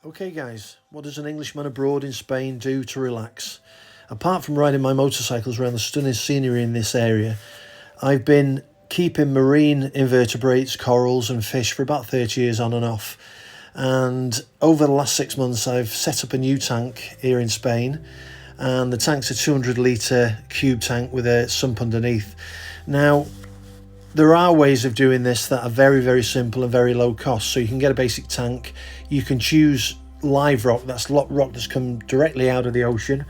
Okay guys, what does an Englishman abroad in Spain do to relax? Apart from riding my motorcycles around the stunning scenery in this area, I've been keeping marine invertebrates, corals and fish for about 30 years on and off. And over the last 6 months I've set up a new tank here in Spain, and the tank's a 200 litre cube tank with a sump underneath. Now, there are ways of doing this that are very, very simple and very low cost. So you can get a basic tank. You can choose live rock, that's rock that's come directly out of the ocean,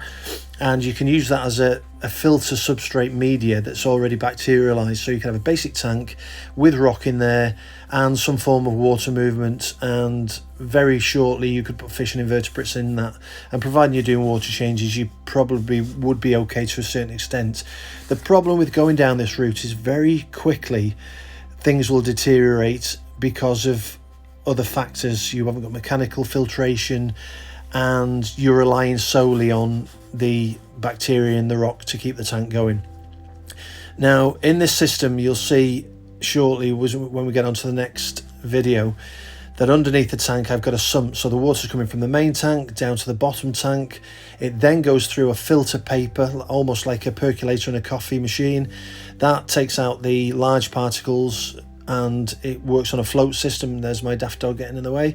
and you can use that as a filter substrate media that's already bacterialized. So you can have a basic tank with rock in there and some form of water movement, and very shortly you could put fish and invertebrates in that, and providing you're doing water changes, you probably would be okay to a certain extent. The problem with going down this route is very quickly things will deteriorate because of other factors. You haven't got mechanical filtration and you're relying solely on the bacteria in the rock to keep the tank going. Now, in this system, you'll see shortly when we get onto the next video that underneath the tank I've got a sump, so the water's coming from the main tank down to the bottom tank. It then goes through a filter paper, almost like a percolator in a coffee machine, that takes out the large particles, and it works on a float system. There's my daft dog getting in the way.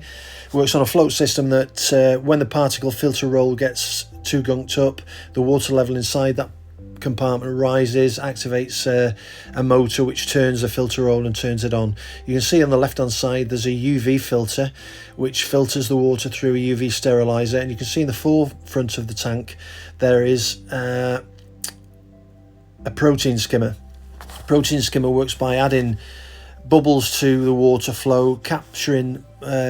It works on a float system that when the particle filter roll gets too gunked up, the water level inside that compartment rises, activates a motor which turns the filter roll and turns it on. You can see on the left hand side there's a UV filter which filters the water through a UV sterilizer, and you can see in the forefront of the tank there is a protein skimmer. A protein skimmer works by adding bubbles to the water flow, capturing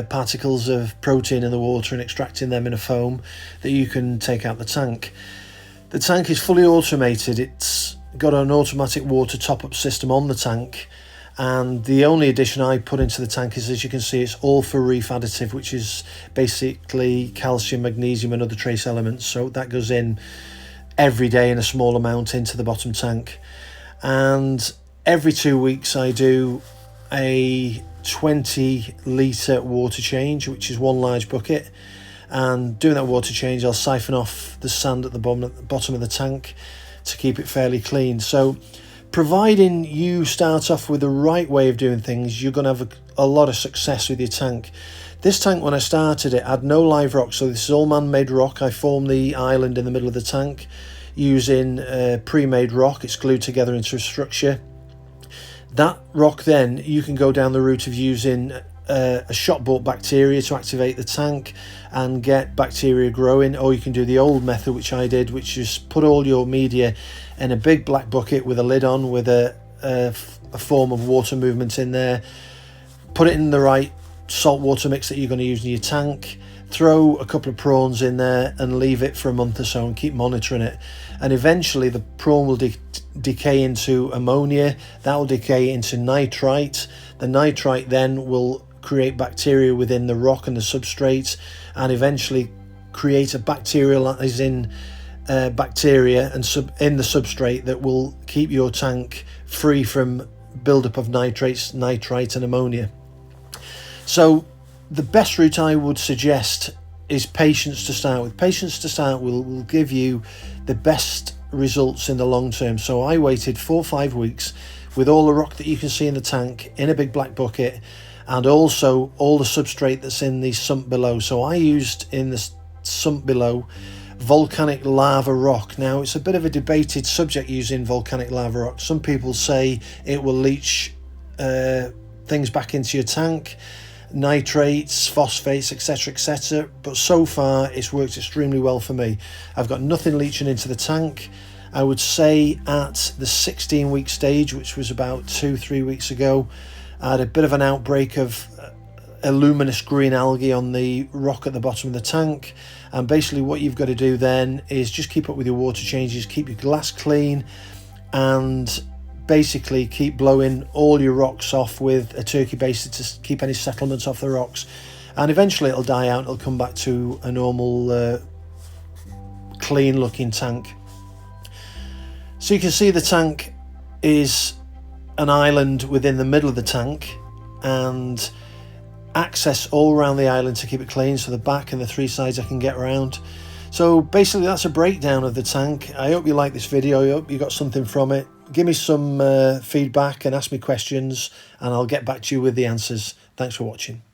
particles of protein in the water and extracting them in a foam that you can take out the tank. The tank is fully automated. It's got an automatic water top-up system on the tank, and the only addition I put into the tank is, as you can see, it's all for reef additive, which is basically calcium, magnesium and other trace elements. So that goes in every day in a small amount into the bottom tank, and every 2 weeks I do a 20 litre water change, which is one large bucket. And doing that water change, I'll siphon off the sand at the bottom of the tank to keep it fairly clean. So providing you start off with the right way of doing things, you're going to have a lot of success with your tank. This tank, when I started it, had no live rock, so this is all man-made rock. I formed the island in the middle of the tank using pre-made rock. It's glued together into a structure. That rock, then you can go down the route of using a shop-bought bacteria to activate the tank and get bacteria growing, or you can do the old method which I did, which is put all your media in a big black bucket with a lid on, with a form of water movement in there, put it in the right salt water mix that you're going to use in your tank, throw a couple of prawns in there and leave it for a month or so and keep monitoring it, and eventually the prawn will decay into ammonia. That will decay into nitrite. The nitrite then will create bacteria within the rock and the substrate, and eventually create a bacterializing bacteria and in the substrate that will keep your tank free from buildup of nitrates, nitrite and ammonia. So the best route I would suggest is patience to start with. Patience to start will give you the best results in the long term. So I waited 4 or 5 weeks with all the rock that you can see in the tank in a big black bucket, and also all the substrate that's in the sump below. So I used in the sump below volcanic lava rock. Now, it's a bit of a debated subject using volcanic lava rock. Some people say it will leach things back into your tank, nitrates, phosphates, etc, etc, but so far it's worked extremely well for me. I've got nothing leaching into the tank. I would say at the 16-week stage, which was about 2-3 weeks ago, I had a bit of an outbreak of a luminous green algae on the rock at the bottom of the tank, and basically what you've got to do then is just keep up with your water changes, keep your glass clean, and basically keep blowing all your rocks off with a turkey baster to keep any settlements off the rocks, and eventually it'll die out and it'll come back to a normal clean looking tank. So you can see the tank is an island within the middle of the tank, and access all around the island to keep it clean, so the back and the 3 sides I can get around. So basically that's a breakdown of the tank. I hope you like this video. I hope you got something from it. Give me some feedback and ask me questions, and I'll get back to you with the answers. Thanks for watching.